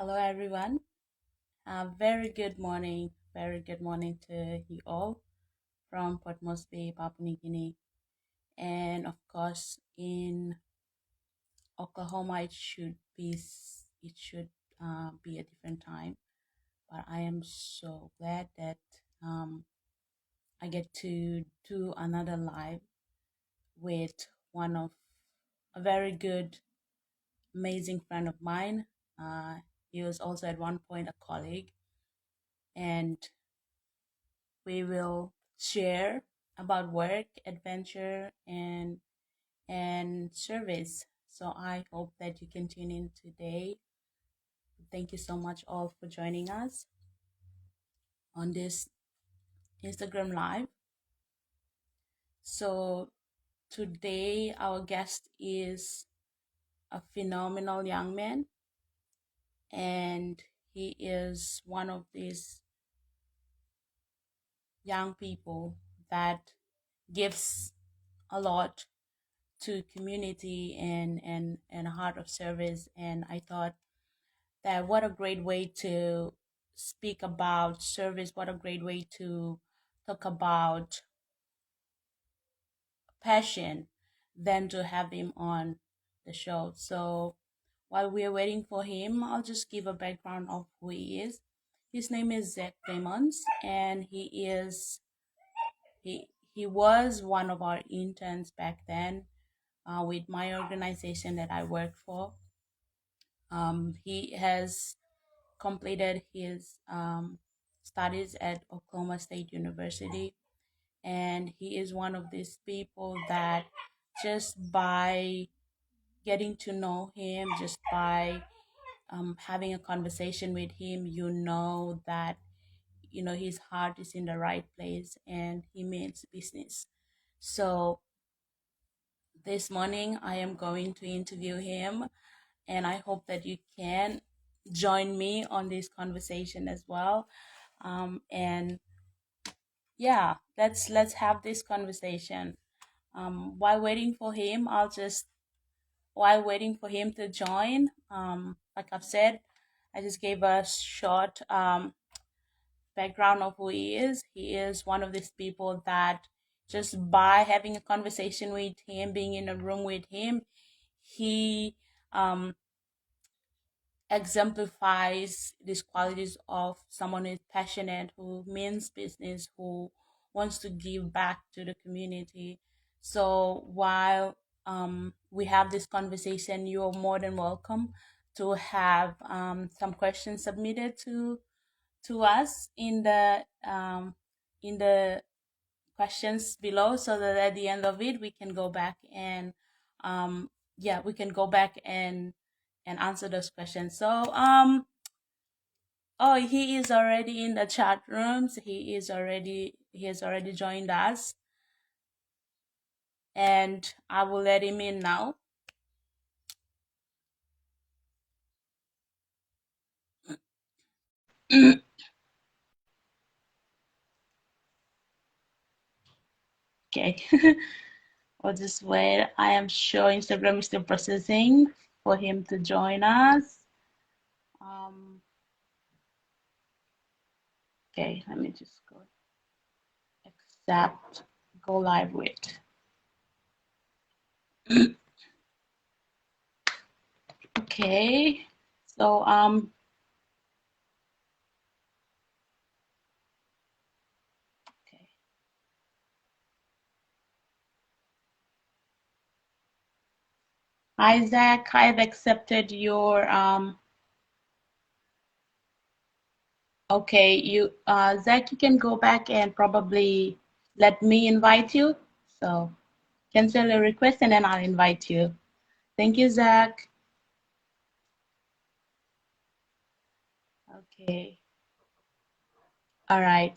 Hello, everyone. Very good morning to you all from Port Moresby, Papua New Guinea. And of course, in Oklahoma, it should be a different time. But I am so glad that um, I get to do another live with one of a very good, amazing friend of mine. Uh, he was also at one point a colleague, and we will share about work, adventure, and service. So I hope that you can tune in today. Thank you so much all for joining us on this Instagram live. So today our guest is a phenomenal young man, and he is one of these young people that gives a lot to community and a heart of service. And I thought that what a great way to speak about service, what a great way to talk about passion than to have him on the show. So while we're waiting for him, I'll just give a background of who he is. His name is Zach Plemons, and he was one of our interns back then with my organization that I work for. He has completed his studies at Oklahoma State University, and he is one of these people that just by getting to know him, just by having a conversation with him, you know that his heart is in the right place and he means business. So this morning I am going to interview him, and I hope that you can join me on this conversation as well. And yeah, let's have this conversation. While waiting for him, while waiting for him to join. Like I've said, I just gave a short background of who he is. He is one of these people that just by having a conversation with him, being in a room with him, he um, exemplifies these qualities of someone who is passionate, who means business, who wants to give back to the community. So while we have this conversation, you are more than welcome to have some questions submitted to us in the questions below, so that at the end of it we can go back and yeah, we can go back and answer those questions. So oh, he is already in the chat rooms. He has already joined us, and I will let him in now. Okay. I'll just wait. I am sure Instagram is still processing for him to join us. Um, okay, let me just go accept, go live with. Okay, so okay. Isaac, I've accepted your okay, you Zach, you can go back and probably let me invite you. So cancel a request and then I'll invite you. Thank you, Zach. Okay. All right.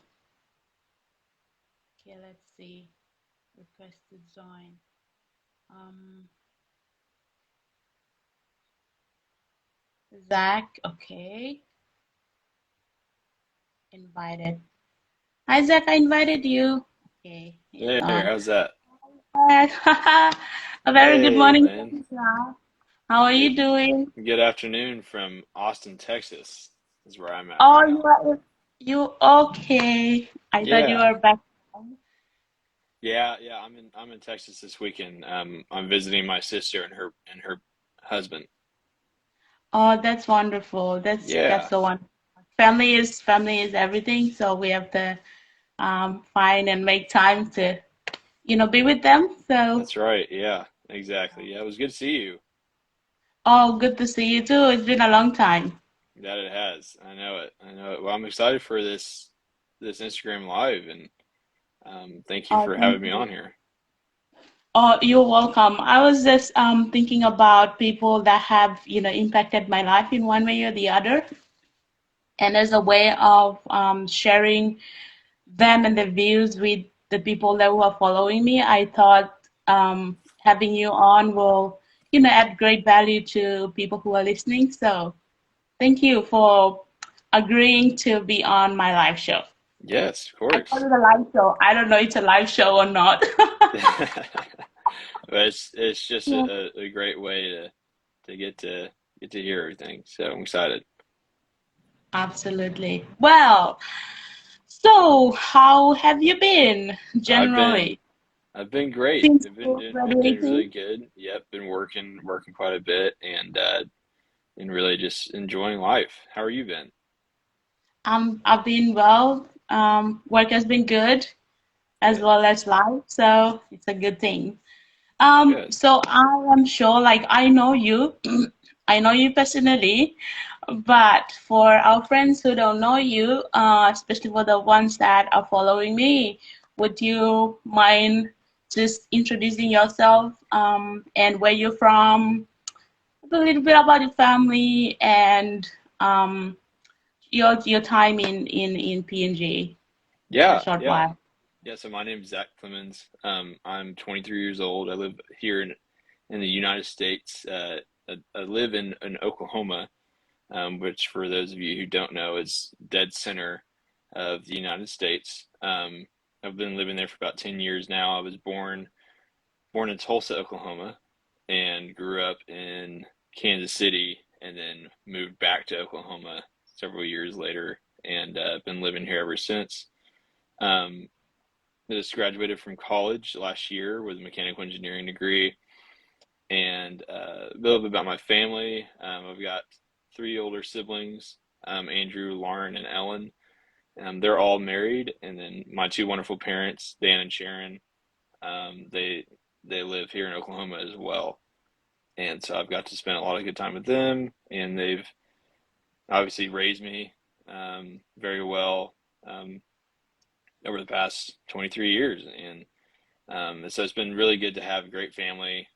Okay, let's see. Request to join. Um, Zach, okay. Invited. Hi, Zach, I invited you. Okay, he's Hey, on. how's that? A very good Hey, morning to man. you, Zach. How are you Good doing? good afternoon from Austin, Texas is where I'm at right Oh, you now. are you okay? I thought you Yeah. were back home. Yeah, I'm in Texas this weekend. I'm visiting my sister and her husband. Oh, that's wonderful. That's Yeah, so wonderful. Family is everything. So we have to find and make time to be with them. So that's right. Yeah, exactly. Yeah, it was good to see you. oh, good to see you too. It's been a long time. That it has. I know it. I know it. Well, I'm excited for this Instagram live and thank you Oh, for thank having me you. on here. Oh, you're welcome. I was just thinking about people that have impacted my life in one way or the other, and as a way of sharing them and the views with the people that were following me, I thought having you on will, add great value to people who are listening. So thank you for agreeing to be on my live show. Yes, of I call course. it a live show. I don't know it's a live show or not. But it's just Yeah. a great way to get to hear everything. So I'm excited. Absolutely. Well, so how have you been I've been generally I've been great. since I've you been doing graduating? really good. Yep, been working quite a bit and really just enjoying life. How are you been? I've been well. Work has been good as Good. well as life, so it's a good thing. Good. So I am sure, like I know you, I know you personally, but for our friends who don't know you, especially for the ones that are following me, would you mind just introducing yourself, and where you're from, a little bit about your family, and um, your time in PNG for a Yeah, short yeah. while? Yeah, so my name's Zach Plemons. I'm 23 years old. I live here in the United States. I live in Oklahoma, which for those of you who don't know is dead center of the United States. I've been living there for about 10 years now. I was born in Tulsa, Oklahoma, and grew up in Kansas City, and then moved back to Oklahoma several years later, and been living here ever since. Um, I just graduated from college last year with a mechanical engineering degree, and a little bit about my family. I've got three older siblings, Andrew, Lauren, and Ellen. They're all married, and then my two wonderful parents, Dan and Sharon, um, they they live here in Oklahoma as well. And so I've got to spend a lot of good time with them, and they've obviously raised me very well over the past 23 years. And so it's been really good to have a great family.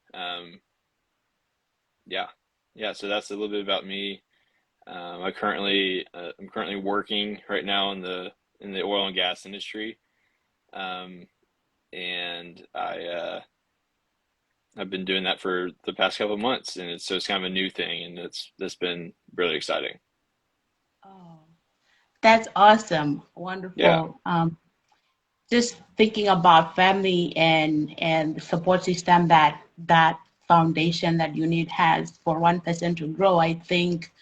Yeah, yeah. So that's a little bit about me. I'm currently working right now in the oil and gas industry, um, and I've been doing that for the past couple of months, and it's kind of a new thing, and that's been really exciting. Oh, that's awesome. Yeah. Wonderful. Just thinking about family and the support system that foundation that you need has for one person to grow, I think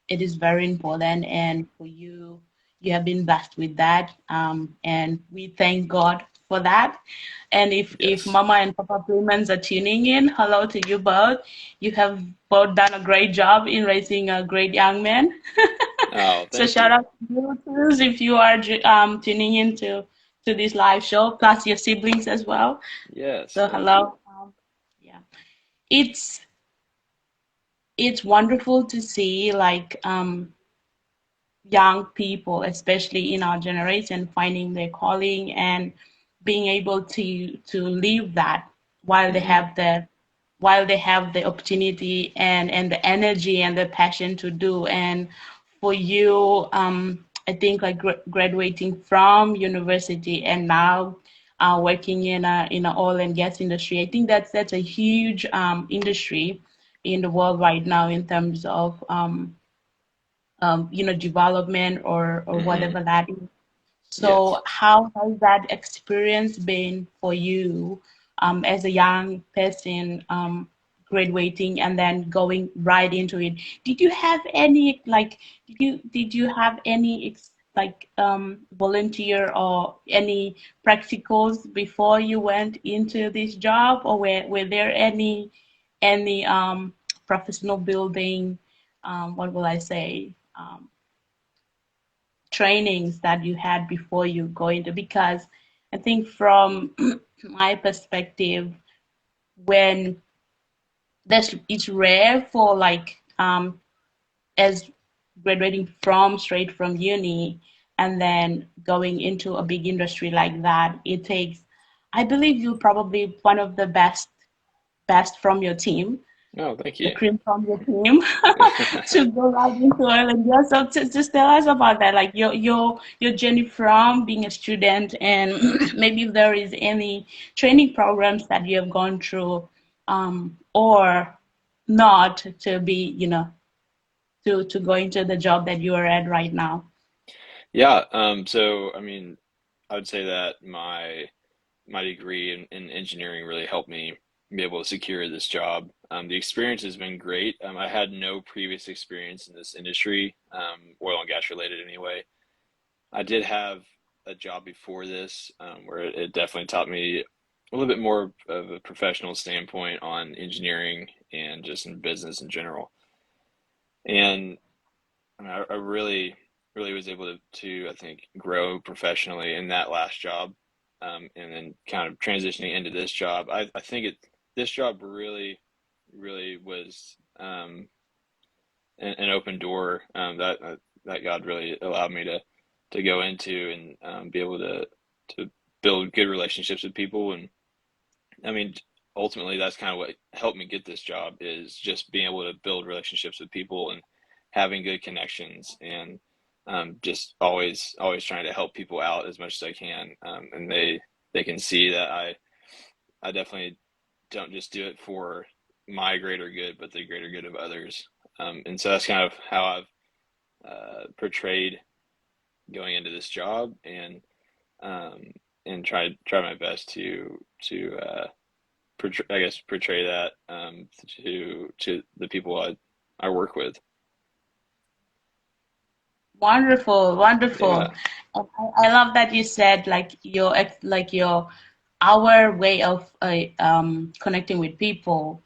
it is very important. And for you, you have been blessed with that, and we thank God for that. And if Yes. Mama and Papa Plemons are tuning in, hello to you both. You have both done a great job in raising a great young man. Oh, So thank shout you. out to you too if you are tuning into to this live show, plus your siblings as well. Yes, So thank you. hello. Yeah, it's it's wonderful to see like young people, especially in our generation, finding their calling and being able to live that while they Hmm. have the opportunity and the energy and the passion to do. And for you, I think like graduating from university and now working in a oil and gas industry, I think that's a huge industry in the world right now in terms of development or Hmm. whatever that is. Yes. So, how has that experience been for you as a young person graduating and then going right into it. Did you have any like did you have any like volunteer or any practicals before you went into this job, or were there any professional building, what will I say, trainings that you had before you go into? Because I think from my perspective, when it's rare for like as graduating from straight from uni and then going into a big industry like that, it takes, I believe you're probably one of the best from your team, Oh, thank the you. cream from your team, to go right into oil and gas. So just tell us about that, like your journey from being a student, and maybe if there is any training programs that you have gone through, or not to be, to go into the job that you are at right now. Yeah, so I mean, I would say that my degree in engineering really helped me be able to secure this job. The experience has been great. I had no previous experience in this industry, oil and gas related anyway. I did have a job before this, where it definitely taught me a little bit more of a professional standpoint on engineering and just in business in general. And I mean, I really was able to I think grow professionally in that last job, and then kind of transitioning into this job. I think this job really was an open door, that God really allowed me to go into and be able to build good relationships with people. And I mean, ultimately, that's kind of what helped me get this job, is just being able to build relationships with people and having good connections, and just always trying to help people out as much as I can. And they can see that I definitely don't just do it for my greater good, but the greater good of others. And so that's kind of how I've portrayed going into this job, um, and try my best to I guess portray that, to the people I work with. Wonderful, wonderful. Yeah, I love that you said like your our way of connecting with people,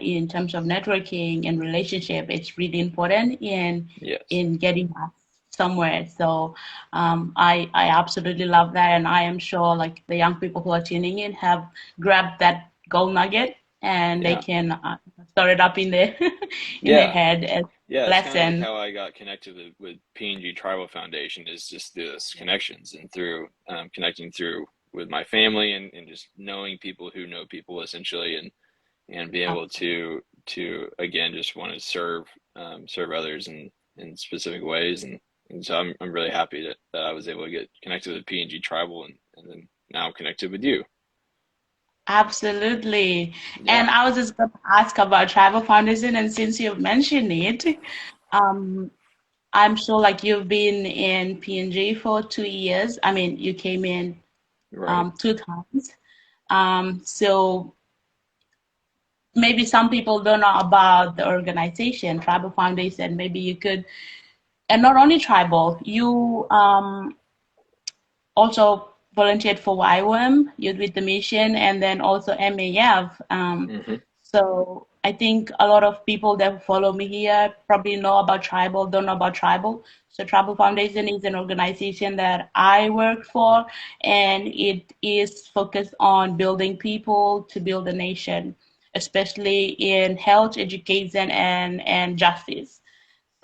in terms of networking and relationship. It's really important yes, in getting us somewhere. So I absolutely love that, and I am sure like the young people who are tuning in have grabbed that gold nugget, and they yeah, can store it up in their in their yeah, head as yeah. It's kind of like lesson. how I got connected with PNG Tribal Foundation, is just through those connections and through connecting through with my family, and just knowing people who know people essentially, and be able to again just want to serve others in specific ways. And so I'm really happy that I was able to get connected with PNG Tribal, and then now I'm connected with you. Absolutely. And Yeah, I was just going to ask about Travel Foundation, and since you've mentioned it, um, I'm sure like you've been in PNG for 2 years. I mean, you came in right. two times. So maybe some people don't know about the organization, Tribal Foundation. Maybe you could, and not only tribal, you also volunteered for YWAM, Youth with the Mission, and then also MAF. Hmm. So I think a lot of people that follow me here probably know about Tribal, don't know about Tribal. So Tribal Foundation is an organization that I work for, and it is focused on building people to build a nation, especially in health, education, and justice.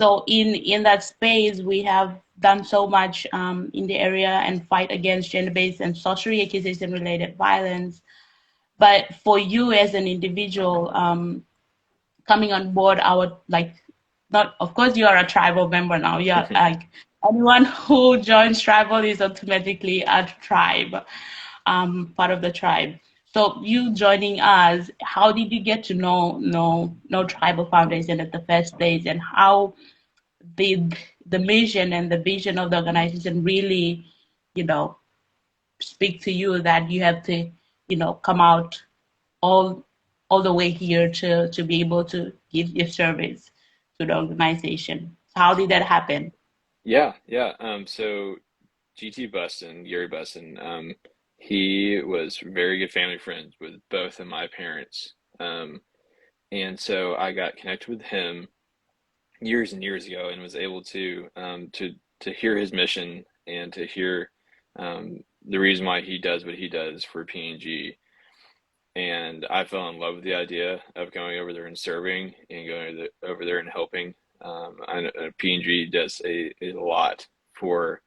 So in that space, we have done so much in the area and fight against gender-based and sorcery accusation-related violence. But for you as an individual, coming on board, I would like, not, of course, you are a tribal member now. You're like, anyone who joins tribal is automatically a tribe, part of the tribe. So you joining us, how did you get to know Tribal Foundation at the first place, and how did the mission and the vision of the organization really, you know, speak to you that you have to, come out all all the way here to be able to give your service to the organization. How did that happen? Yeah, yeah. So GT Buston, Gary Buston, he was very good family friends with both of my parents. And so I got connected with him years and years ago and was able to hear his mission and to hear the reason why he does what he does for PNG. And I fell in love with the idea of going over there and serving and going over there and helping. I know PNG does a lot for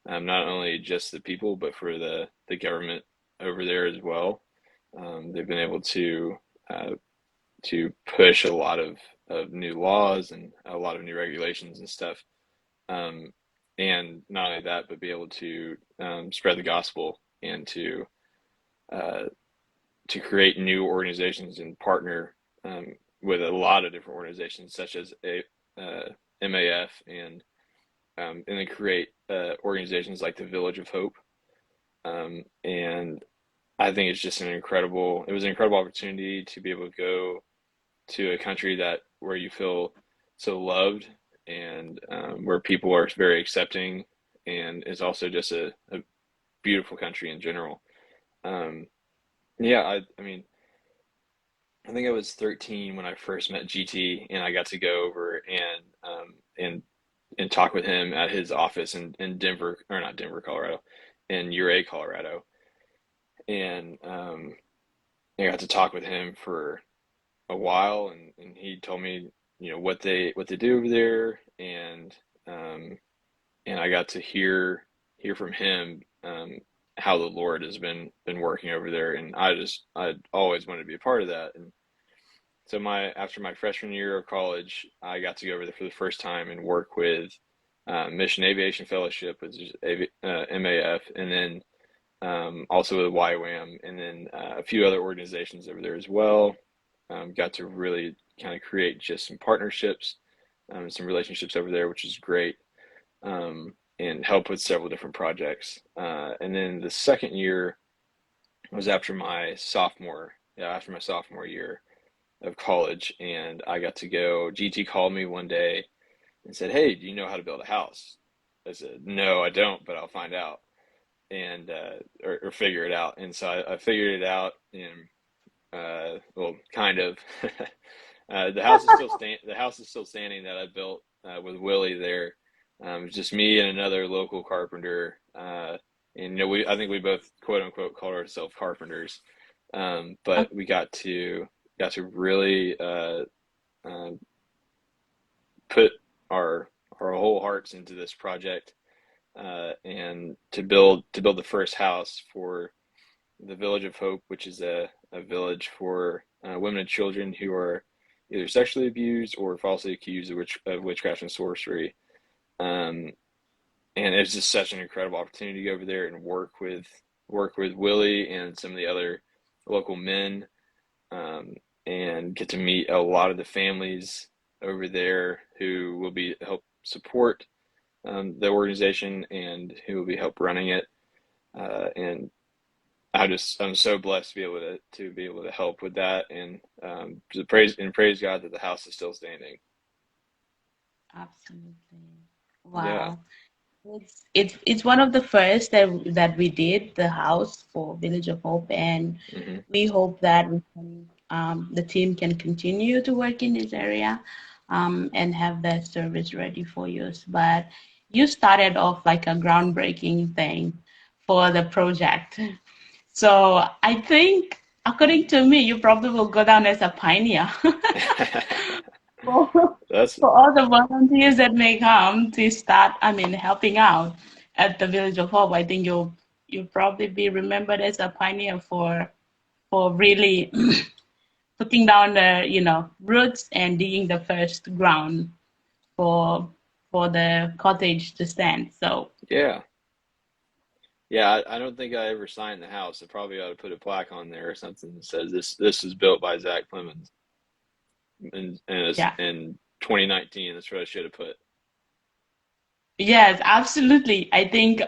not only just the people, but for the government over there as well. They've been able uh, to push a lot of new laws and a lot of new regulations and stuff. Um, and not only that, but be able to spread the gospel and uh, to create new organizations and partner with a lot of different organizations, such as MAF and then create organizations like the Village of Hope. And I think it's just it was an incredible opportunity to be able to go to a country that where you feel so loved and where people are very accepting and is also just a beautiful country in general. Um, yeah, I mean, I think I was 13 when I first met GT, and I got to go over and talk with him at his office in Denver, or not Denver, Colorado, in Ouray, Colorado, and I got to talk with him for a while, and he told me, you know, what they do over there, um, and I got to hear from him how the Lord has been working over there, and I always wanted to be a part of that, and so my after my freshman year of college, I got to go over there for the first time and work with Mission Aviation Fellowship, which is MAF, and then also with YWAM, and then a few other organizations over there as well. Got to really kind of create just some partnerships, some relationships over there, which is great, and help with several different projects. And then the second year was after my sophomore year of college, and I got to go. GT called me one day and said, "Hey, do you know how to build a house?" I said, "No, I don't, but I'll find out and or figure it out." And so I figured it out, and well, kind of. The house is still standing that I built with Willie there. It's just me and another local carpenter, and you know I think we both quote unquote called ourselves carpenters, but we got to really uh, put our whole hearts into this project and to build the first house for the Village of Hope, which is a village for women and children who are either sexually abused or falsely accused of witchcraft and sorcery. Um, and it's just such an incredible opportunity to go over there and work with Willie and some of the other local men, and get to meet a lot of the families over there who will be help support the organization and who will be help running it. And I'm so blessed to be able to be able to help with that, and to praise God that the house is still standing. Absolutely. Yeah. Wow. It's one of the first that we did the house for Village of Hope, and Hmm. we hope that the team can continue to work in this area, and have that service ready for use. But you started off like a groundbreaking thing for the project. So I think, according to me, you probably will go down as a pioneer. for, That's for all the volunteers that may come to start, I mean, helping out at the Village of Hope. I think you'll probably be remembered as a pioneer for really putting down the roots and digging the first ground for for the cottage to stand. So yeah. Yeah, I don't think I ever signed the house. I probably ought to put a plaque on there or something that says this is built by Zach Plemons and it's yeah, in 2019. That's what I should have put. yes, absolutely. I think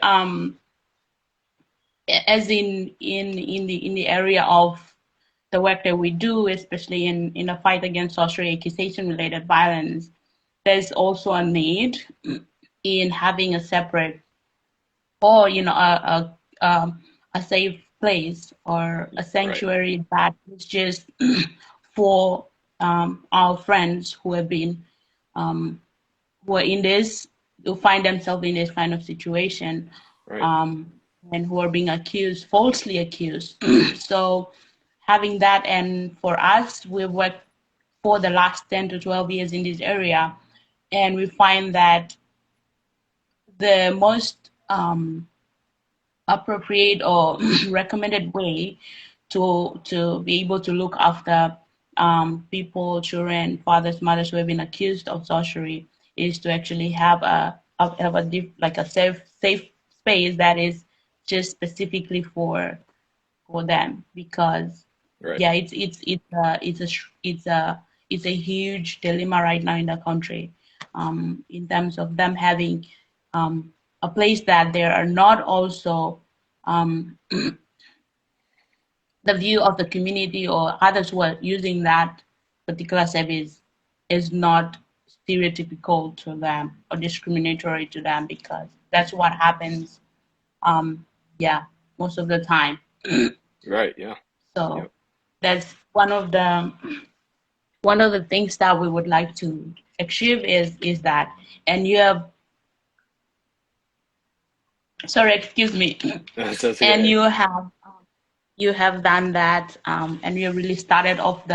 as in the area of the work that we do, especially in a fight against social accusation related violence, there's also a need in having a separate or a safe place or a Right. sanctuary that is just for our friends who have been um, who are in this who find themselves in this kind of situation Right. um, and who are being accused falsely accused. So having that, and for us, we've worked for the last 10 to 12 years in this area, and we find that the most appropriate or recommended way to be able to look after people, children, fathers, mothers who have been accused of sorcery is to actually have like a safe space that is just specifically for them, because Right. yeah, it's a huge dilemma right now in the country, in terms of them having a place that there are not also um, the view of the community or others who are using that particular service is not stereotypical to them or discriminatory to them, because that's what happens, um, yeah, most of the time. Right. Yeah. So Yep. that's one of the things that we would like to achieve is that, and you have, sorry, excuse me, That's and okay. you have done that, and you really started off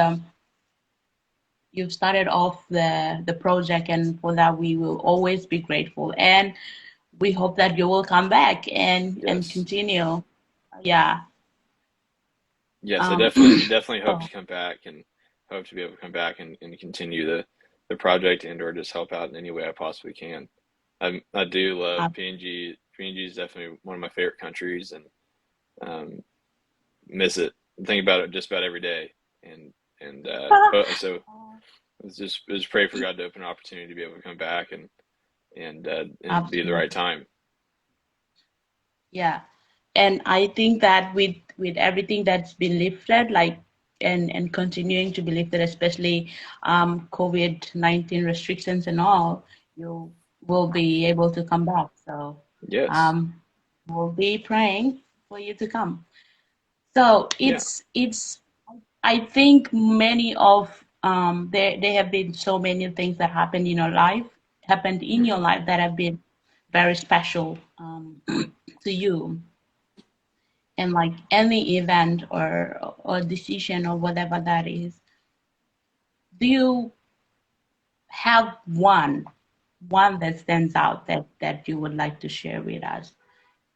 you've started off the project, and for that we will always be grateful, and we hope that you will come back and Yes. continue. Yeah. Yes, I um definitely hope so to come back and hope to be able to come back and continue the project and or just help out in any way I possibly can. I do love uh, PNG. PNG is definitely one of my favorite countries and um, miss it. Think about it just about every day. And so just pray for God to open an opportunity to be able to come back and be the right absolutely. time. Yeah. And I think that with everything that's been lifted, like and continuing to be lifted, especially COVID-19 restrictions and all, you will be able to come back. So Yes. um, we'll be praying for you to come. So Yeah. it's I think many of there have been so many things that happened in your Hmm. life that have been very special to you, and like any event or decision or whatever that is, do you have one that stands out that you would like to share with us,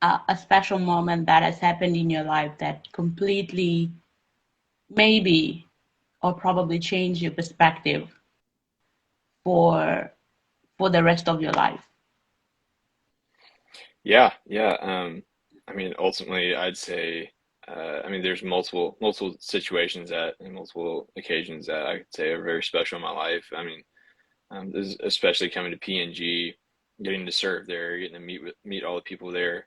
a special moment that has happened in your life that completely, maybe, or probably changed your perspective for for the rest of your life? Yeah, yeah. I mean, ultimately, I'd say, I mean, there's multiple situations that and multiple occasions that I could say are very special in my life. I mean, this is especially coming to PNG, getting to serve there, getting to meet all the people there,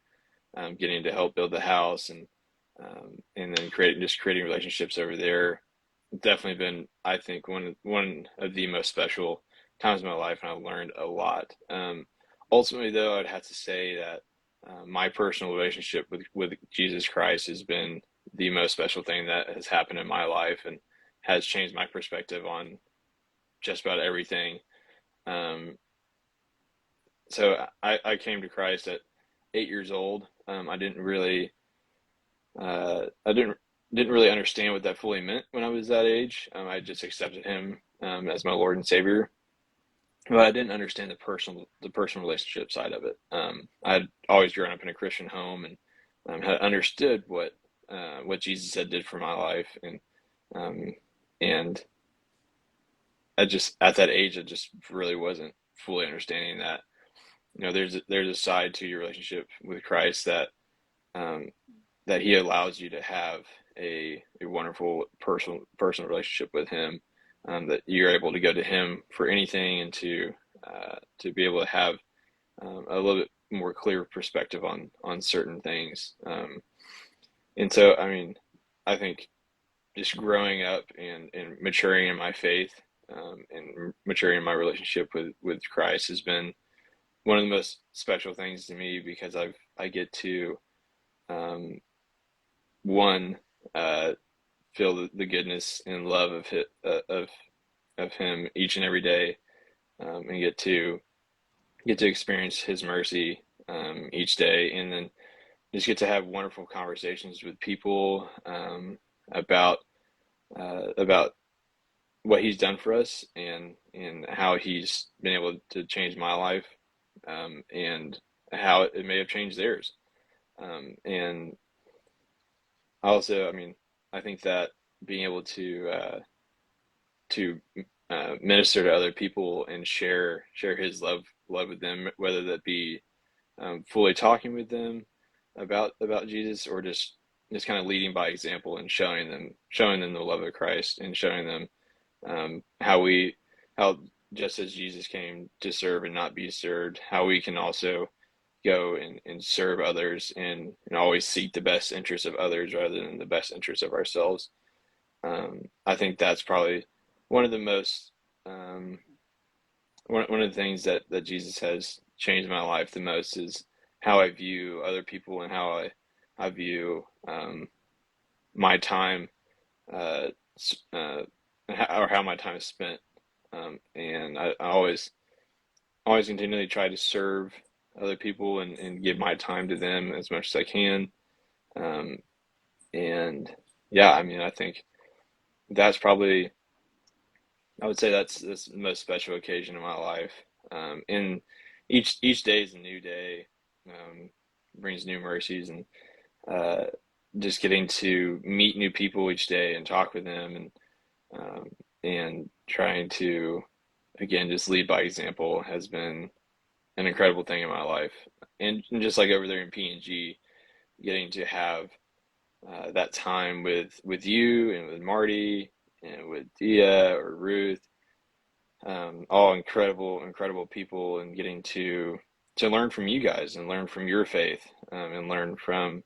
getting to help build the house, and then creating relationships over there. Definitely been, I think, one of the most special times of my life, and I learned a lot. Ultimately, though, I'd have to say that my personal relationship with Jesus Christ has been the most special thing that has happened in my life, and has changed my perspective on just about everything. Um, so I came to Christ at 8 years old. I didn't really understand what that fully meant when I was that age. I just accepted him as my Lord and Savior, but I didn't understand the personal relationship side of it. I had always grown up in a Christian home and had understood what Jesus had did for my life, um, and I just at that age I just really wasn't fully understanding that there's a side to your relationship with Christ um, that He allows you to have a wonderful personal relationship with Him, that you're able to go to Him for anything and to be able to have a little bit more clear perspective on certain things. And so, I mean, I think just growing up and maturing in my faith, and maturing in my relationship with Christ has been one of the most special things to me, because I get to, um, one, feel the goodness and love of Him each and every day, and get to experience His mercy, each day, and then just get to have wonderful conversations with people, about about what He's done for us, and how He's been able to change my life, and how it may have changed theirs. And also, I mean, I think that being able to minister to other people and share His love with them, whether that be, fully talking with them about Jesus, or just kind of leading by example and showing them the love of Christ, and showing them, how just as Jesus came to serve and not be served, how we can also go and serve others, and always seek the best interests of others rather than the best interests of ourselves. I think that's probably one of the most, um, one of the things that Jesus has changed my life the most, is how I view other people, and how I view, my time, uh, uh, or how my time is spent. And I always continually try to serve other people, and give my time to them as much as I can. Um, and yeah, I mean, I think that's probably, I would say that's the most special occasion in my life. And each day is a new day, brings new mercies, and, uh, just getting to meet new people each day and talk with them, um, and trying to, again, just lead by example, has been an incredible thing in my life. And just like over there in PNG, getting to have, that time with you and with Marty and with Dia or Ruth, all incredible people, and getting to learn from you guys, and learn from your faith, and learn from,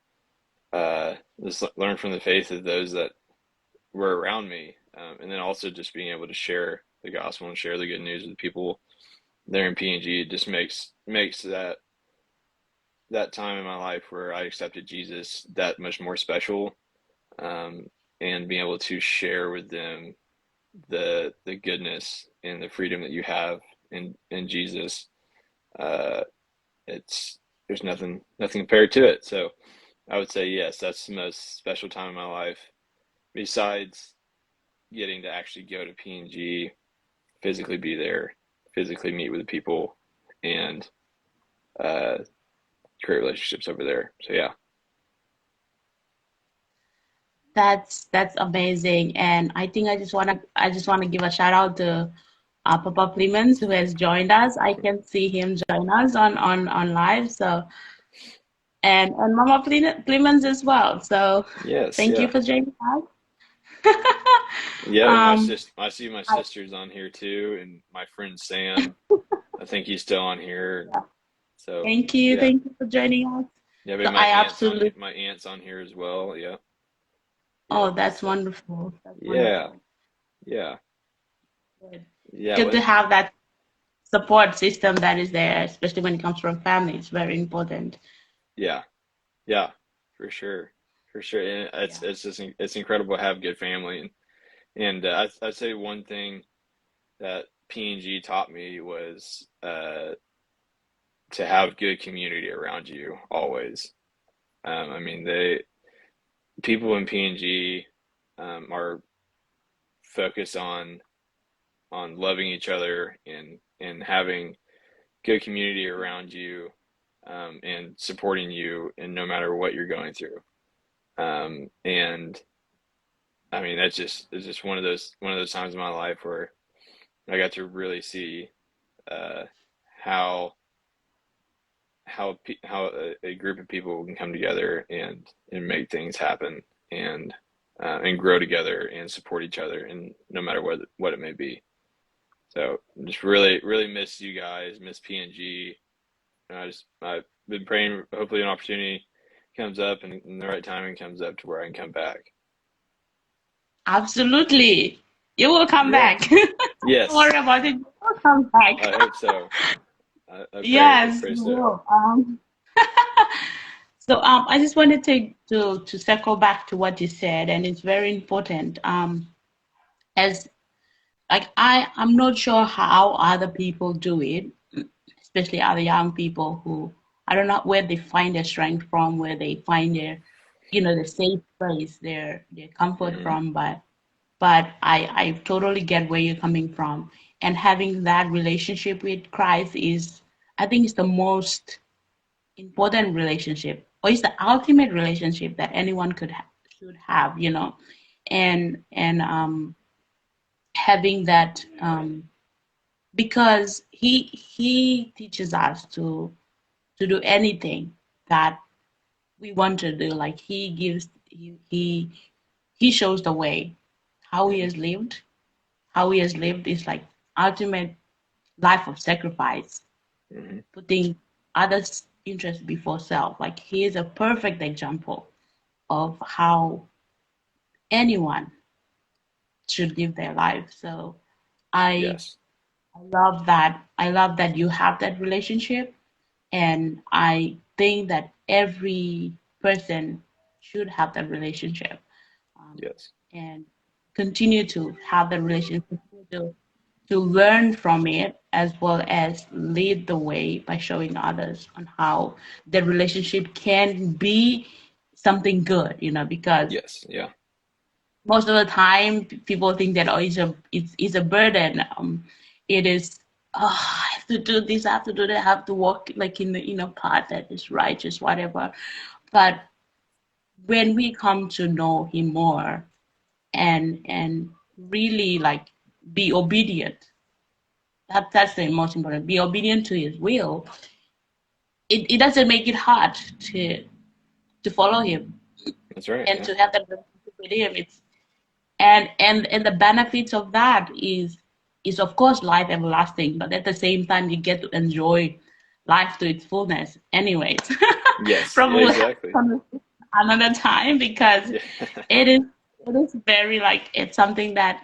just learn from the faith of those that were around me, and then also just being able to share the gospel and share the good news with people there in PNG. It just makes that time in my life where I accepted Jesus that much more special, um, and being able to share with them the goodness and the freedom that you have in Jesus. Uh, it's There's nothing compared to it. So I would say yes, that's the most special time in my life, besides getting to actually go to PNG, physically be there, physically meet with the people, and, uh, create relationships over there. So yeah. That's amazing, and I think I just wanna give a shout out to Papa Plemons, who has joined us. I can see him join us on live. So, and Mama Plemons as well. So Yes, thank you yeah. for joining us. Yeah, and um, I see my I, sister's on here too, and my friend Sam. I think he's still on here. yeah, So yeah, thank you for joining us. yeah. So But I absolutely, my aunt's on here as well. Yeah, oh, yep. that's So wonderful. That's yeah, wonderful. yeah, Good. yeah. Good to have that support system that is there, especially when it comes from family. It's very important. Yeah, yeah, for sure, for sure. And Yeah. it's just it's incredible to have good family, and I'd say one thing that PNG taught me was, to have good community around you always. I mean, they people in PNG, are focused on loving each other, and having good community around you, and supporting you in no matter what you're going through. And I mean, it's just one of those times in my life where I got to really see, uh, how how a group of people can come together and make things happen, and grow together and support each other, and no matter what it may be. So just really miss you guys, miss PNG. And I've been praying. Hopefully, an opportunity comes up, and the right timing comes up to where I can come back. Absolutely. You will come Yeah. back. Don't Yes. worry about it. You will come back. I hope so. I Yes, pray you so. will. So I just wanted to circle back to what you said, and it's very important. As like I'm not sure how other people do it, especially other young people who I don't know where they find their strength from, where they find their, the safe place, their comfort Hmm. from. But I totally get where you're coming from, and having that relationship with Christ is, I think, it's the most important relationship, or it's the ultimate relationship that anyone should have, and having that, because he teaches us to do anything that we want to do. Like he shows the way, how he Hmm. has lived. How he has lived is like ultimate life of sacrifice, Hmm. putting others' interest before self. Like he is a perfect example of how anyone should live their life. So I Yes. I love that. I love that you have that relationship, and I think that every person should have that relationship, Yes. and continue to have the relationship, to learn from it, as well as lead the way by showing others on how the relationship can be something good, because Yes. Yeah. most of the time people think that, oh, it's a burden. It is, oh, I have to do this, I have to do that, I have to walk like in the path that is righteous, whatever. But when we come to know him more, and really like be obedient, that's the most important, be obedient to his will. It doesn't make it hard to follow him That's right. and Yeah. to have that relationship with him. It's and the benefits of that is of course life everlasting, but at the same time you get to enjoy life to its fullness anyways. Yes. Yeah. Probably we'll have Exactly. conversation another time, because Yeah. it is it is very like, it's something that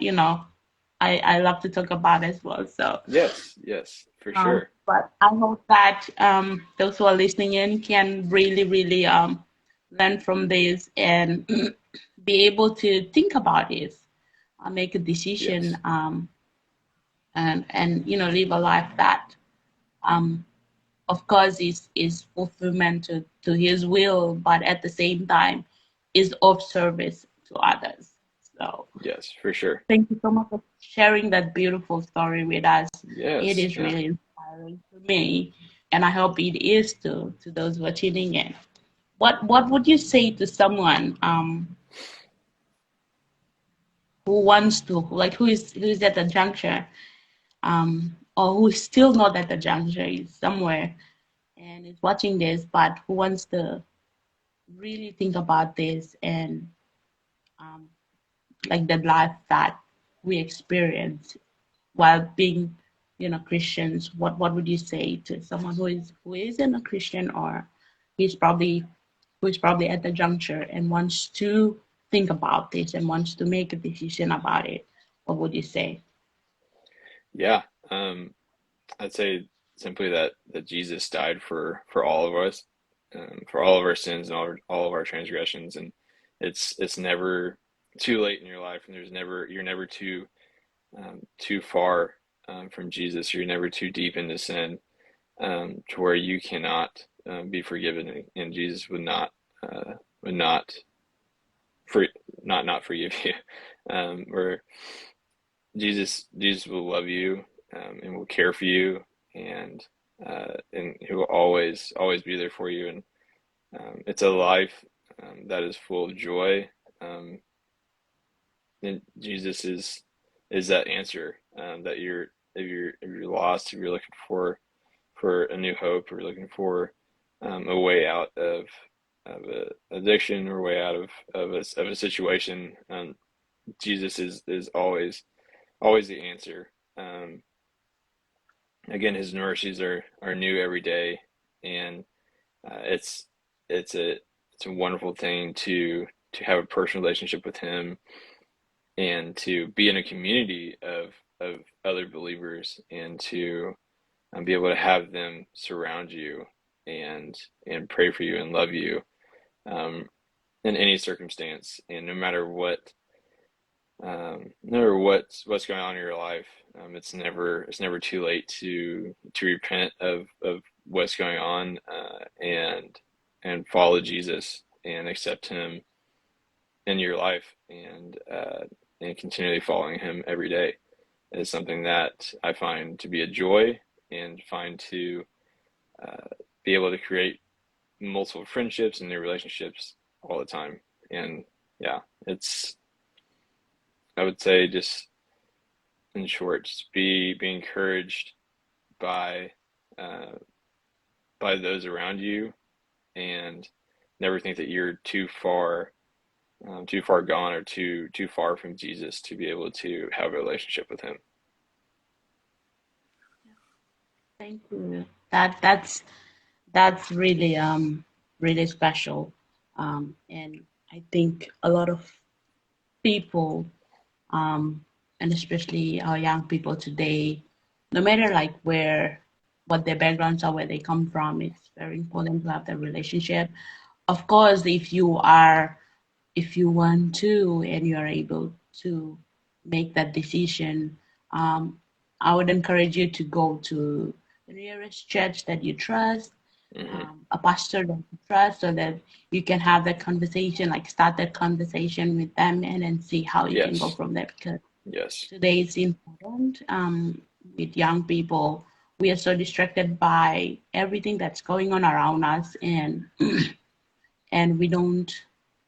I love to talk about as well. So Yes. Yes. For sure. but I hope that those who are listening in can really, really learn from this, and be able to think about this, make a decision, Yes. and live a life that, um, of course, is fulfillment to His will, but at the same time is of service to others. So Yes. For sure. thank you so much for sharing that beautiful story with us. It Yes. is Yeah. really inspiring for me, and I hope it is to those who are tuning in. What would you say to someone who wants to, like, who is at the juncture, or who is still not at the juncture, is somewhere and is watching this, but who wants to really think about this, and um, like the life that we experience while being, Christians? What would you say to someone who isn't a Christian, or who's probably who's probably at the juncture and wants to think about this and wants to make a decision about it? What would you say? Yeah. I'd say simply that Jesus died for all of us, for all of our sins and all of our transgressions, and it's never too late in your life, and you're never too far from Jesus. You're never too deep into sin to where you cannot be forgiven, and Jesus would not free not forgive you. Where Jesus will love you and will care for you, and he will always be there for you. And it's a life that is full of joy. Um, and Jesus is that answer that if you're lost, if you're looking for a new hope, or looking for a way out of a addiction, or a way out of a situation. Jesus is always the answer. Again, his mercies are new every day, and it's it's a wonderful thing to have a personal relationship with him, and to be in a community of other believers, and to be able to have them surround you and pray for you and love you, um, in any circumstance, and no matter what's going on in your life. It's never too late to repent of what's going on, and follow Jesus and accept Him in your life, and continually following Him every day is something that I find to be a joy, and find to uh, be able to create multiple friendships and new relationships all the time. And yeah, it's I would say, just in short, just be encouraged by uh, by those around you, and never think that you're too far gone, or too far from Jesus to be able to have a relationship with Him. Thank you. That's really really special. And I think a lot of people, um, and especially our young people today, no matter like what their backgrounds are, where they come from, it's very important to have that relationship. Of course, if you want to and you are able to make that decision, um, I would encourage you to go to the nearest church that you trust, Hmm. a pastor that you trust, so that you can have that conversation, like start that conversation with them, and then see how you can go Yes, from there. Because yes, today it's important, with young people. We are so distracted by everything that's going on around us, and we don't.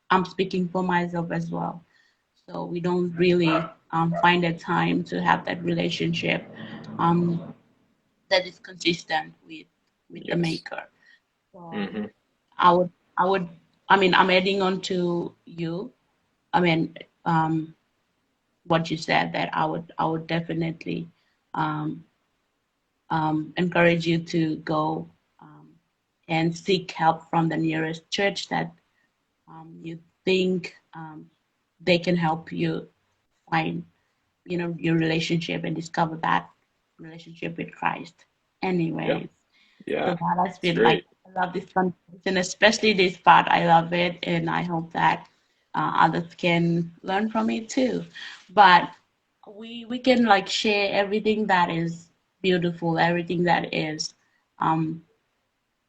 I'm speaking for myself as well. So we don't really find the time to have that relationship, um, that is consistent with the yes. maker. So Hmm. I would I would I mean, I'm adding on to you. I mean, what you said, that I would definitely um, encourage you to go, um, and seek help from the nearest church that you think they can help you find, your relationship and discover that relationship with Christ. Yeah, Anyways, so yeah. that has It's been like, great. I love this conversation, especially this part. I love it, and I hope that others can learn from it too. But we can like share everything that is beautiful, everything that is, um,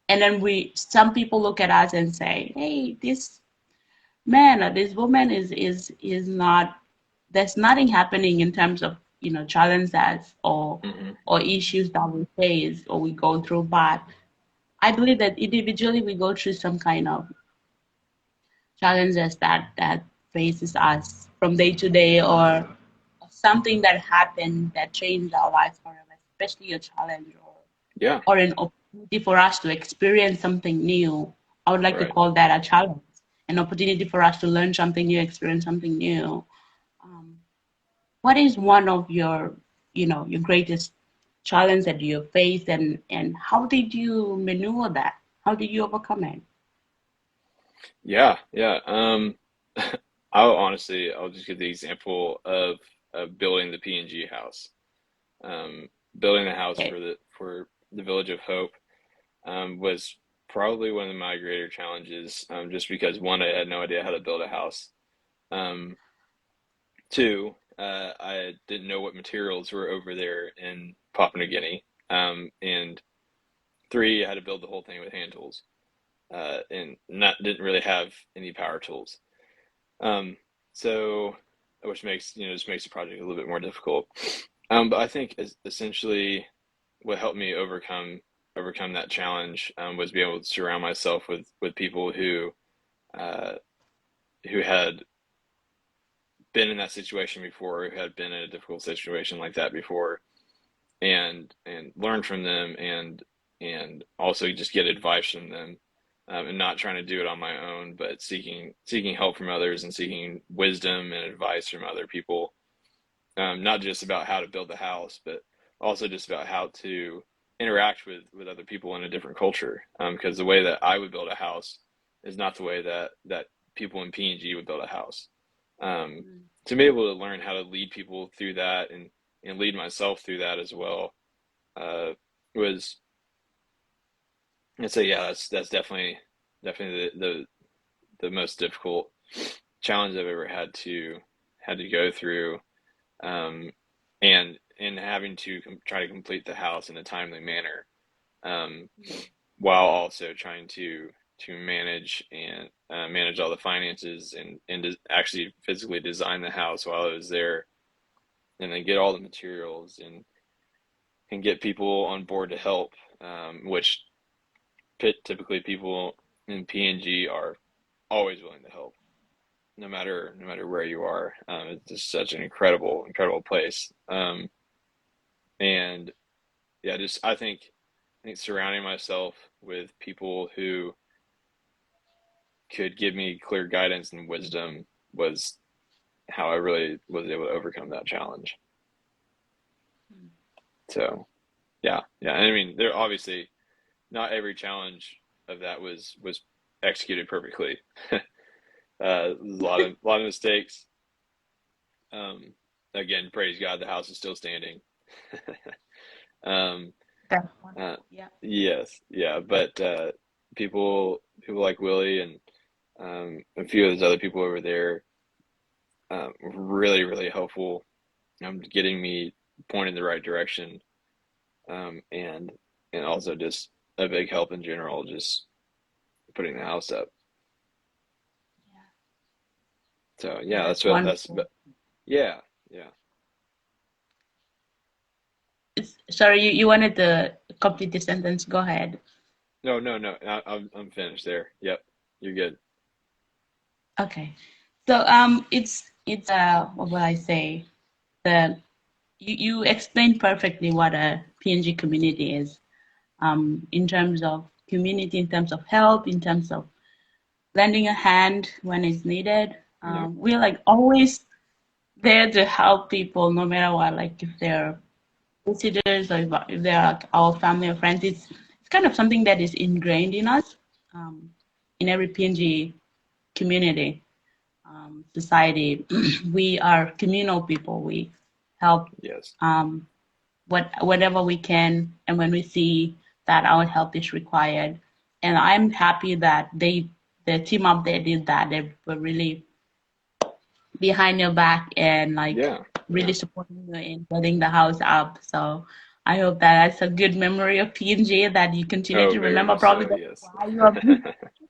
and then some people look at us and say, "Hey, this man or this woman is not, there's nothing happening in terms of, challenges Hmm. or issues that we face or we go through." But I believe that individually we go through some kind of challenges that faces us from day to day, or something that happened that changed our lives forever, especially a challenge, Yeah, or an opportunity for us to experience something new. I would like to right. call that a challenge, an opportunity for us to learn something new, experience something new. Um, what is one of your greatest challenge that you faced, and how did you maneuver that? How did you overcome it? Yeah, yeah. I'll just give the example of building the PNG house. Um, Building the house Okay. for the Village of Hope was probably one of my greater challenges, just because, one, I had no idea how to build a house. Um, Two, I didn't know what materials were over there in Papua New Guinea. And three, I had to build the whole thing with hand tools, and not didn't really have any power tools. Um, so, which just makes the project a little bit more difficult. But I think, essentially, what helped me overcome that challenge, was be able to surround myself with people uh, who had been in that situation before, who had been in a difficult situation like that before, and learn from them, and also just get advice from them, and not trying to do it on my own, but seeking help from others, and seeking wisdom and advice from other people, not just about how to build the house, but also just about how to interact with other people in a different culture. Because the way that I would build a house is not the way that people in PNG would build a house. um, to be able to learn how to lead people through that and lead myself through that as well, uh, was, and so yeah, that's definitely the most difficult challenge I've ever had to go through, um, and having to try to complete the house in a timely manner, um, while also trying to manage and manage all the finances and actually physically design the house while I was there, and then get all the materials and get people on board to help, which typically people in PNG are always willing to help, no matter where you are. It's just such an incredible place. And yeah, just I think surrounding myself with people who could give me clear guidance and wisdom was how I really was able to overcome that challenge. So yeah. And I mean, there obviously not every challenge of that was executed perfectly. A lot of mistakes. Um, Again, praise God, the house is still standing. um, That's uh, wonderful. Yeah. yes, yeah, but people like Willie and a few of those other people over there, really helpful, getting me pointed in the right direction, um, and and also just a big help in general, just putting the house up. Yeah. So Yeah, yeah, that's wonderful. yeah, yeah. Sorry, you wanted to complete the sentence. Go ahead. No. I'm finished there. Yep, you're good. Okay. So it's what will I say? The you explained perfectly what a PNG community is. In terms of community, in terms of help, in terms of lending a hand when it's needed. Yep. We're like always there to help people no matter what, like if they're visitors or if they're like our family or friends. It's kind of something that is ingrained in us, um, in every PNG community, society. We are communal people. We help, Yes. um, whatever we can, and when we see that our help is required. And I'm happy that the team up there did that. They were really behind your back and like Yeah. really Yeah. supporting you in getting the house up. So I hope that that's a good memory of PNG that you continue Oh, to very remember. much Probably so. that's Yes.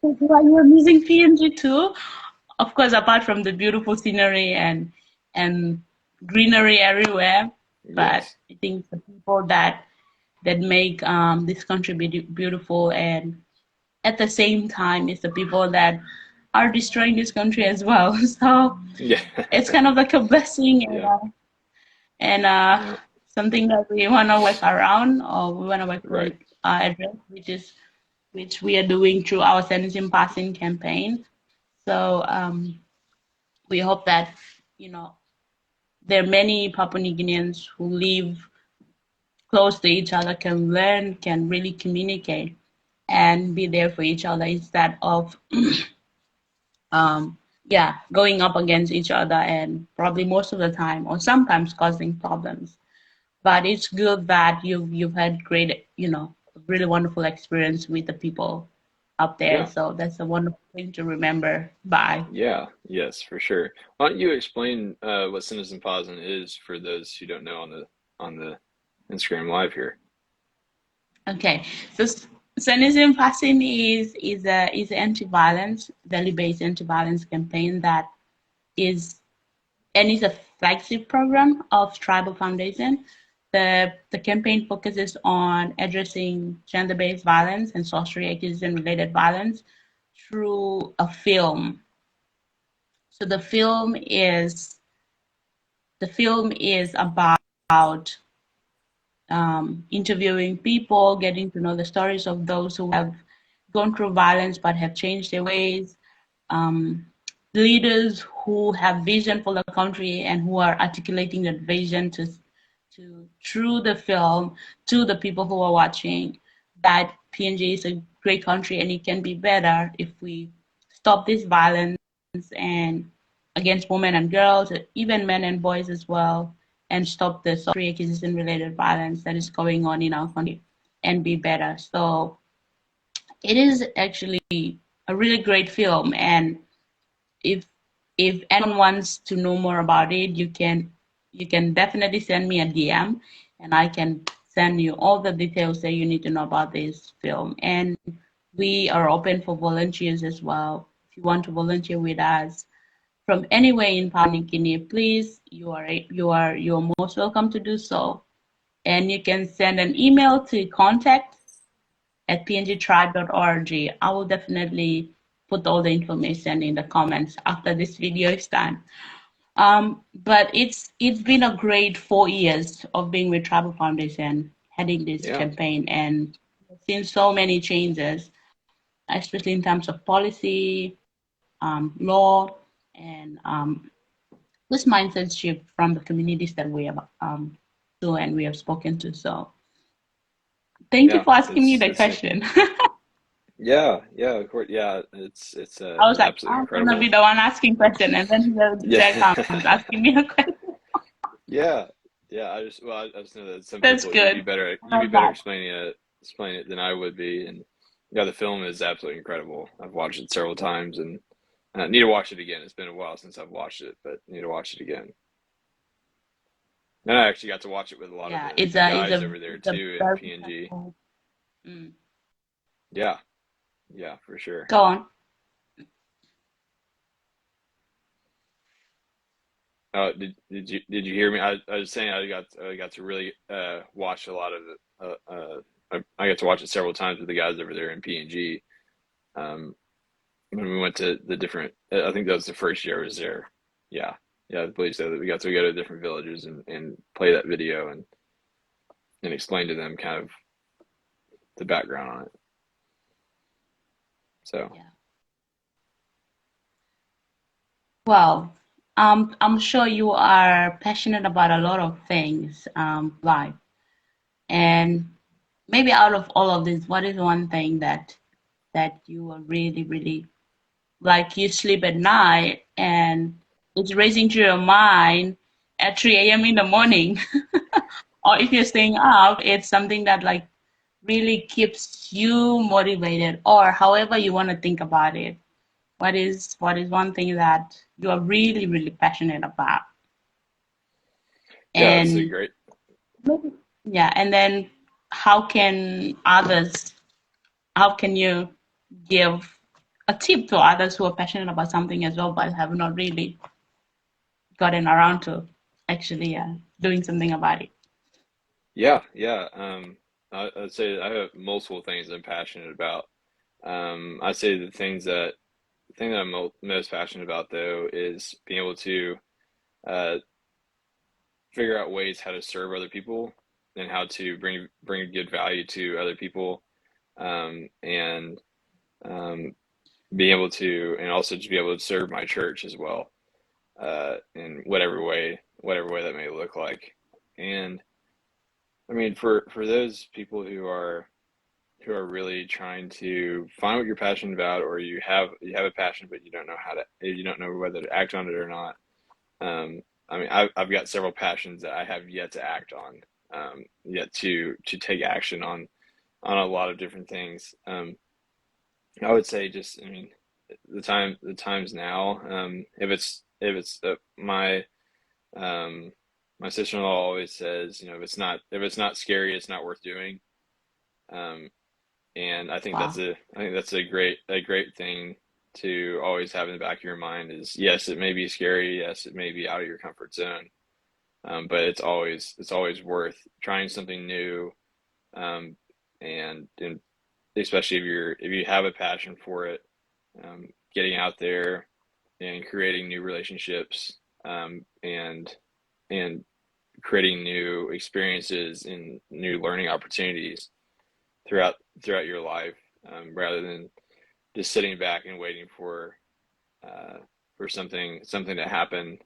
why you are missing PNG too. Of course, apart from the beautiful scenery and greenery everywhere, but Yes. I think the people that make this country beautiful, and at the same time, it's the people that are destroying this country as well. So Yeah. it's kind of like a blessing Yeah. and Yeah. something that we want to work around or we want to work Right. like address, which we are doing through our Sentencing Passing campaign. So we hope that you know there are many Papua New Guineans who live close to each other, can learn, can really communicate, and be there for each other instead of yeah, going up against each other and probably most of the time or sometimes causing problems. But it's good that you've had great, really wonderful experience with the people up there. Yeah. So that's a wonderful thing to remember. Bye. Yeah. Yes, for sure. Why don't you explain what citizen posin is for those who don't know on the Instagram live here? Okay. So Senism Passing is an anti-violence, value-based anti-violence campaign that is and it's a flagship program of Tribal Foundation. The campaign focuses on addressing gender-based violence and social activism-related violence through a film. So the film is about interviewing people, getting to know the stories of those who have gone through violence but have changed their ways, um, leaders who have vision for the country and who are articulating that vision to through the film to the people who are watching that PNG is a great country and it can be better if we stop this violence and against women and girls, even men and boys as well, and stop the accusation related violence that is going on in our country and be better. So it is actually a really great film, and if anyone wants to know more about it, you can definitely send me a DM, and I can send you all the details that you need to know about this film. And we are open for volunteers as well. If you want to volunteer with us from anywhere in Papua New Guinea, please, you are most welcome to do so. And you can send an email to contact@pngtribe.org. I will definitely put all the information in the comments after this video is done. But it's been a great 4 years of being with Tribal Foundation, heading this Yeah, campaign, and seen so many changes, especially in terms of policy, law, and this mindset shift from the communities that we have to and we have spoken to. So thank you yeah. for asking me the It's question. yeah, yeah, of course. Yeah, I was it's like, absolutely I'm gonna be incredible. the one asking question, and then Jack Yeah. comes asking me a question. Yeah, yeah. I just know that some That's people good. I you'd be love better that. explaining it than I would be. And yeah, the film is absolutely incredible. I've watched it several times, and I need to watch it again. It's been a while since I've watched it, but need to watch it again. And I actually got to watch it with a lot of Yeah, the guys over there it's a too in very PNG. successful. Mm. Yeah, yeah, for sure. Go on. Did you hear me? I was saying I got to really watch a lot of it. I got to watch it several times with the guys over there in PNG. Um, when we went to the different, I think that was the first year I was there. Yeah, yeah, I believe so. That we got to go to different villages and play that video and explain to them kind of the background on it. So Yeah. Well, I'm sure you are passionate about a lot of things, life. And maybe out of all of this, what is one thing that you are really, really like you sleep at night and it's racing through your mind at 3 a.m. in the morning? Or if you're staying up, it's something that like really keeps you motivated, or however you want to think about it. What is one thing that you are really, really passionate about? yeah, that's a And great. yeah, and then how can others, how can you give a tip to others who are passionate about something as well, but have not really gotten around to actually doing something about it? Yeah, yeah. I'd say I have multiple things I'm passionate about. I'd say the thing that I'm most passionate about though is being able to uh, figure out ways how to serve other people and how to bring good value to other people, and um, being able to and also to be able to serve my church as well, in whatever way that may look like. And I mean, for those people who are really trying to find what you're passionate about, or you have a passion but you don't know whether to act on it or not. I mean, I've got several passions that I have yet to act on, yet to take action on a lot of different things. I would say just, I mean, the times now. If it's um, my sister-in-law always says, you know, if it's not scary, it's not worth doing. Um, and Wow. I think that's a great thing to always have in the back of your mind is yes, it may be scary, yes, it may be out of your comfort zone, but it's always worth trying something new, um, and especially if you have a passion for it, getting out there and creating new relationships, and creating new experiences and new learning opportunities throughout your life, rather than just sitting back and waiting uh, for something to happen.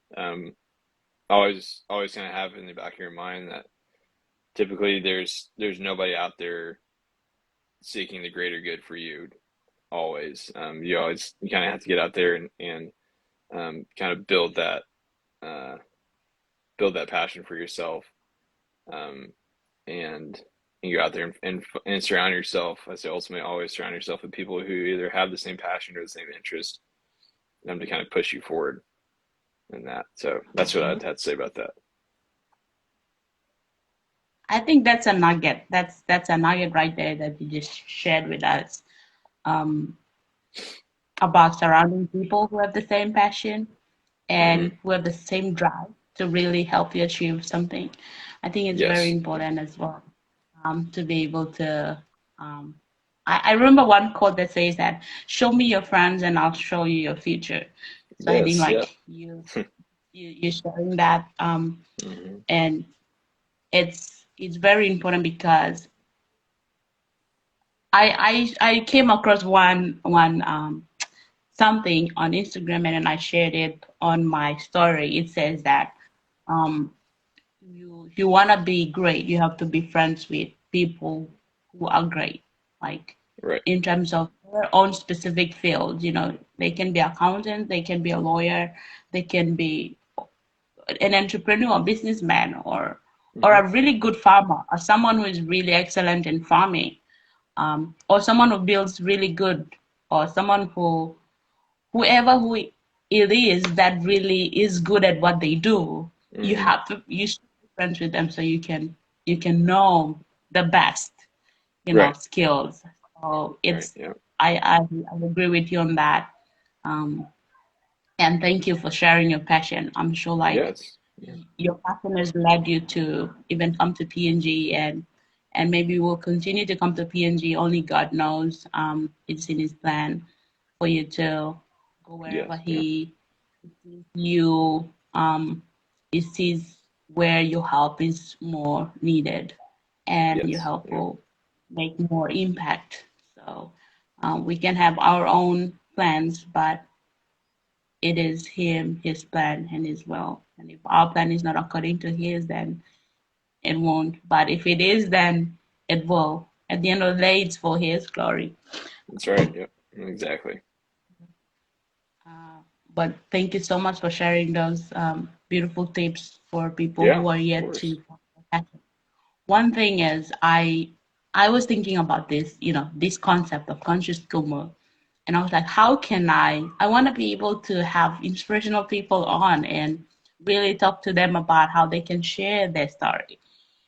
Always kind of have in the back of your mind that typically there's nobody out there seeking the greater good for you. Always, you kind of have to get out there kind of uh, build that passion for yourself, um, and you go out there and surround yourself. I say ultimately always surround yourself with people who either have the same passion or the same interest, to kind of push you forward in that. So that's what I'd have to say about that. I think that's a nugget. That's a nugget right there that you just shared with us, um, about surrounding people who have the same passion Hmm. and who have the same drive to really help you achieve something. I think it's very Yes. important as well, to be able to. Um, I remember one quote that says that, "Show me your friends, and I'll show you your future." So I think Yes. Yeah. like you sharing that, Hmm. and it's very important because I came across one something on Instagram, and then I shared it on my story. It says that, um, if you want to be great, you have to be friends with people who are great, like Right. in terms of their own specific field. They can be accountant, they can be a lawyer, they can be an entrepreneur, businessman, or Hmm. a really good farmer, or someone who is really excellent in farming, or someone who builds really good, or someone whoever it is that really is good at what they do. Hmm. You should be friends with them so you can know the best, Right. skills. So Right. it's Yeah. I agree with you on that. Um, and thank you for sharing your passion. I'm sure like Yes. Yeah. your passion has led you to even come to PNG, and maybe will continue to come to PNG. Only God knows. It's in His plan for you to go wherever Yes. Yeah. you He sees where your help is more needed, and your Yes. help Yeah. will make more impact. So we can have our own plans, but it is Him, His plan, and His will. And if our plan is not according to His, then it won't. But if it is, then it will. At the end of the day, it's for His glory. That's right. Yep. Exactly. Uh, but thank you so much for sharing those beautiful tips for people Yeah. who are Of yet course. to. One thing is, I was thinking about this, this concept of conscious humor, and I was like, how can I want to be able to have inspirational people on and really talk to them about how they can share their story,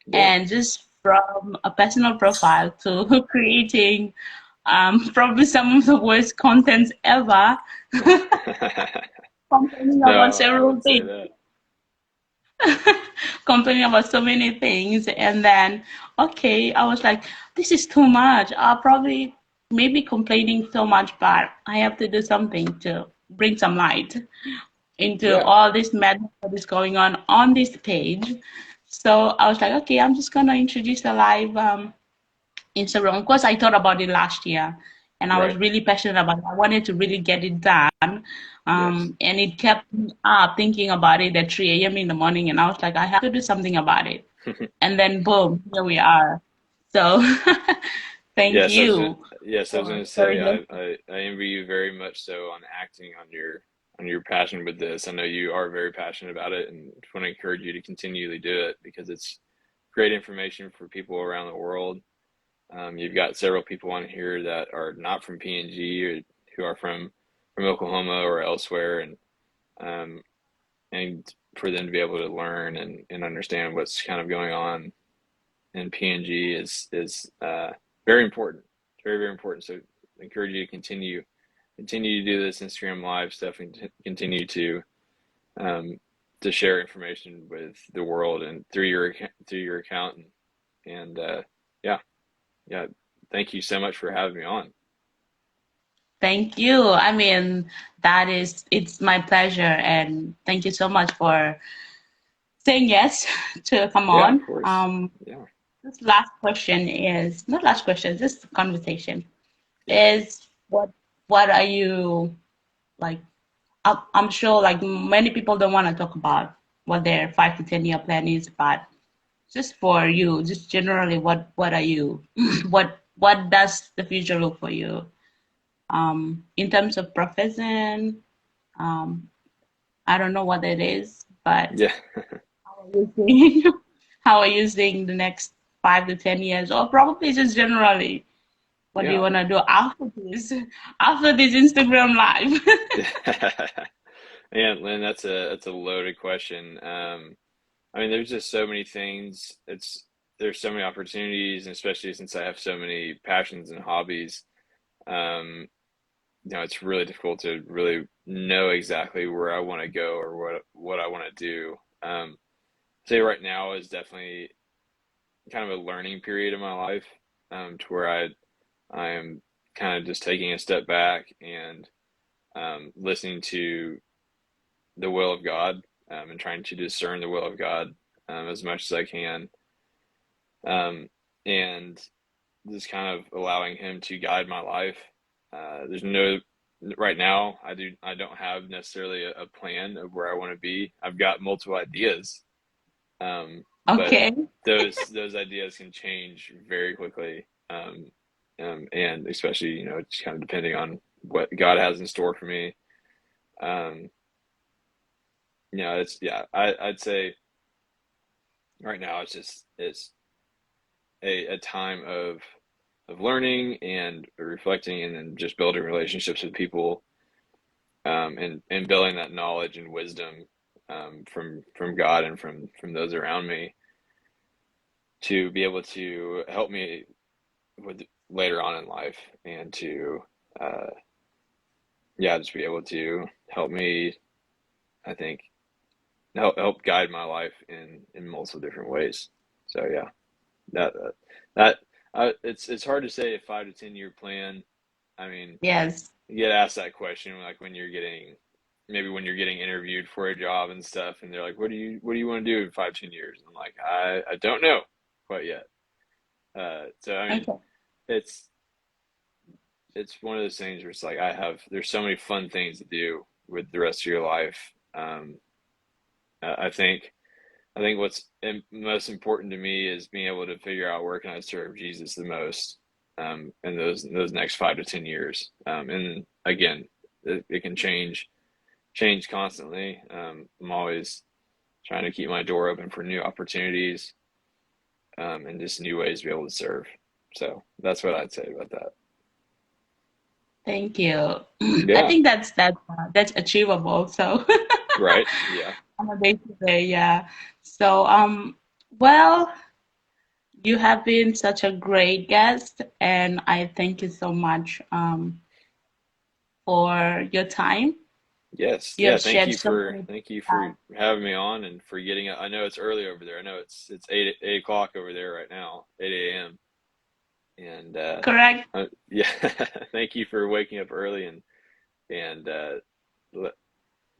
Yeah. and just from a personal profile to creating probably some of the worst contents ever, complaining No, about I several would say things, that. complaining about so many things. And then, okay, I was like, this is too much. I'll probably maybe complaining so much, but I have to do something to bring some light into Yeah. all this madness that is going on this page. So I was like, okay, I'm just gonna introduce a live Instagram. Of course, I thought about it last year, and I was Right. really passionate about it. I wanted to really get it done, Yes. and it kept me up thinking about it at 3 a.m. in the morning, and I was like, I have to do something about it. And then, boom, here we are. So, thank Yes, you yes, I was for gonna say sharing this. I envy you very much so on acting on your passion with this. I know you are very passionate about it, and just want to encourage you to continually do it because it's great information for people around the world. You've got several people on here that are not from PNG or who are from Oklahoma or elsewhere, um, and for them to be able to learn and understand what's kind of going on in PNG is very important. It's very important. So I encourage you to continue to do this Instagram live stuff and continue um, to share information with the world and through your account and yeah, yeah. Thank you so much for having me on. Thank you. I mean, it's my pleasure, and thank you so much for saying yes to come Yeah, of on. course. Yeah, This last question is not last question, just conversation. yeah, Is what are you like? I'm sure like many people don't want to talk about what their 5 to 10 year plan is, but just for you, just generally, what are you? What does the future look for you? In terms of profession, um, I don't know what it is, but Yeah. how are you seeing, how are you seeing the next 5 to 10 years, or probably just generally? What do you Yeah. want to do after this Instagram live? Yeah, Lynn, that's a loaded question. I mean, there's just so many things. There's so many opportunities, and especially since I have so many passions and hobbies, um, it's really difficult to really know exactly where I want to go or what I want to do. Say right now is definitely kind of a learning period in my life, to where I am kind of just taking a step back and listening to the will of God, and trying to discern the will of God, as much as I can, um, and just kind of allowing Him to guide my life. There's no Right now I don't have necessarily a plan of where I want to be. I've got multiple ideas, but Okay. those ideas can change very quickly, and especially just kind of depending on what God has in store for me. Um, it's yeah. I'd say right now it's a time of learning and reflecting, and then just building relationships with people, and building that knowledge and wisdom, from God and from those around me, to be able to help me with later on in life, and to uh, yeah, just be able to help me, I think, help guide my life in multiple different ways. So yeah, that that it's hard to say a 5 to 10 year plan. I mean, Yes. you get asked that question like when you're getting interviewed for a job and stuff, and they're like, what do you want to do in 5, 10 years? And I'm like, I don't know quite yet. So I mean, Okay. it's it's one of those things where it's like there's so many fun things to do with the rest of your life. I think what's most important to me is being able to figure out where can I serve Jesus the most, in those next 5 to 10 years. And again, it can change constantly. I'm always trying to keep my door open for new opportunities, and just new ways to be able to serve. So that's what I'd say about that. Thank you. I Yeah. think that's achievable. So Right. Yeah. on a day to day, yeah. So well, you have been such a great guest, and I thank you so much for your time. Yes. You Yeah. have shared so many. Thank you for having me on, and for getting I know it's early over there. I know it's 8 o'clock over there right now, 8 a.m. And Correct. yeah, thank you for waking up early, and let,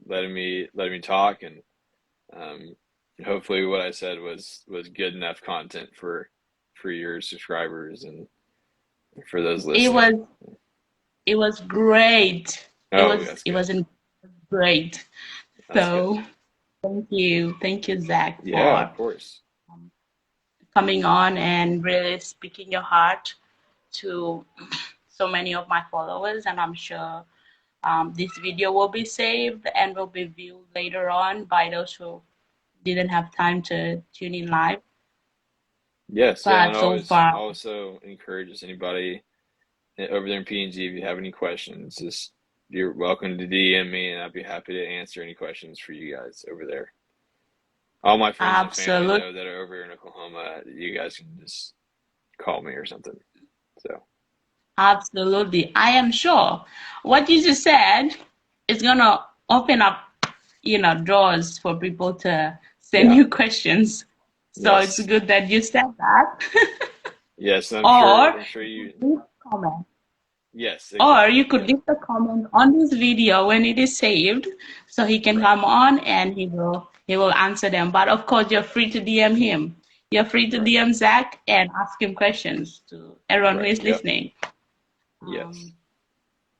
letting me talk, and um, hopefully what I said was good enough content for your subscribers and for those It listening. was it was great. It Oh, was that's it good. wasn't great. That's good. So thank you, Zach, Yeah, of for course. coming on and really speaking your heart to so many of my followers. And I'm sure this video will be saved and will be viewed later on by those who didn't have time to tune in live. Yes, yeah, and But so far, also encourages anybody over there in PNG, if you have any questions, just you're welcome to DM me, and I'd be happy to answer any questions for you guys over there. All my friends and family, absolutely, though, that are over here in Oklahoma, you guys can just call me or something. So, absolutely, I am sure what you just said is gonna open up, doors for people to send yeah, you questions. So it's yes, good that you said that. yes. I'm sure. Or I'm sure you you. could leave a comment. Yes, Or exactly. you could Yeah, leave a comment on this video when it is saved, so he can right, come on and he will answer them. But of course, you're free to DM him. You're free to right, DM Zach and ask him questions to everyone who right. is Yep. listening. Yes.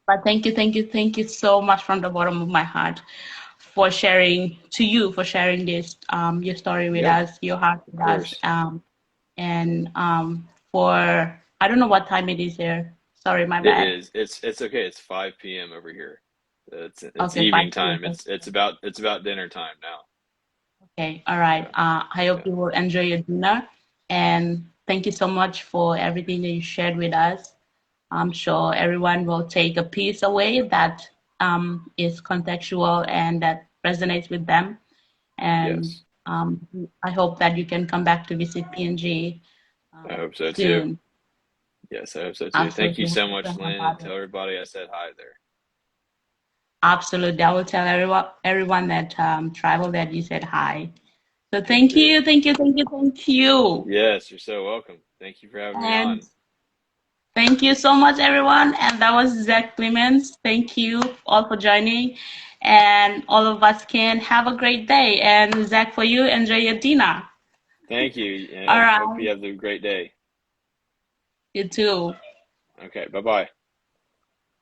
But thank you so much from the bottom of my heart for sharing this your story with Yeah. us, your heart Of with us, course. and for I don't know what time it is here. Sorry, my It bad. is. It's okay. It's 5 p.m. over here. It's Okay, evening 5 p.m. time. It's about dinner time now. Okay, all right. Yeah, I hope yeah, you will enjoy your dinner. And thank you so much for everything that you shared with us. I'm sure everyone will take a piece away that is contextual and that resonates with them. And yes. I hope that you can come back to visit PNG I hope so too. soon. Yes, I hope so too. Thank you Absolutely so much, 100% Lynn, and about tell it. everybody I said hi there. Absolutely. I will tell everyone that traveled that you said hi. So Will thank do. you, thank you, thank you, thank you. Yes, you're so welcome. Thank you for having me And on. thank you so much, everyone. And that was Zach Plemons. Thank you all for joining. And all of us can have a great day. And Zach, for you, enjoy your dinner. Thank you. All Yeah, hope right. you have a great day. You too. Okay, bye-bye.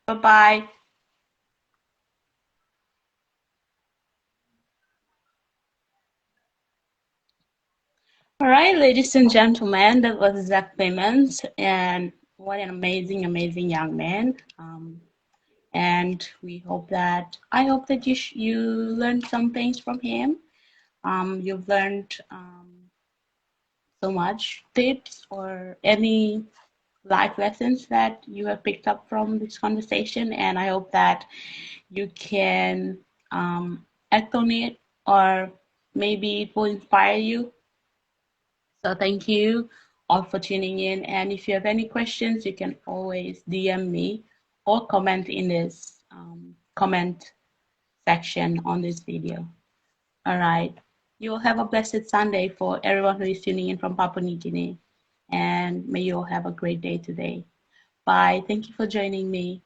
Bye bye. All right, ladies and gentlemen, that was Zach Plemons. And what an amazing, amazing young man. And I hope that you learned some things from him. You've learned so much tips or any life lessons that you have picked up from this conversation, and I hope that you can act on it, or maybe it will inspire you. So thank you all for tuning in, and if you have any questions, you can always DM me or comment in this comment section on this video. All right. You will have a blessed Sunday for everyone who is tuning in from Papua New Guinea. And may you all have a great day today. Bye. Thank you for joining me.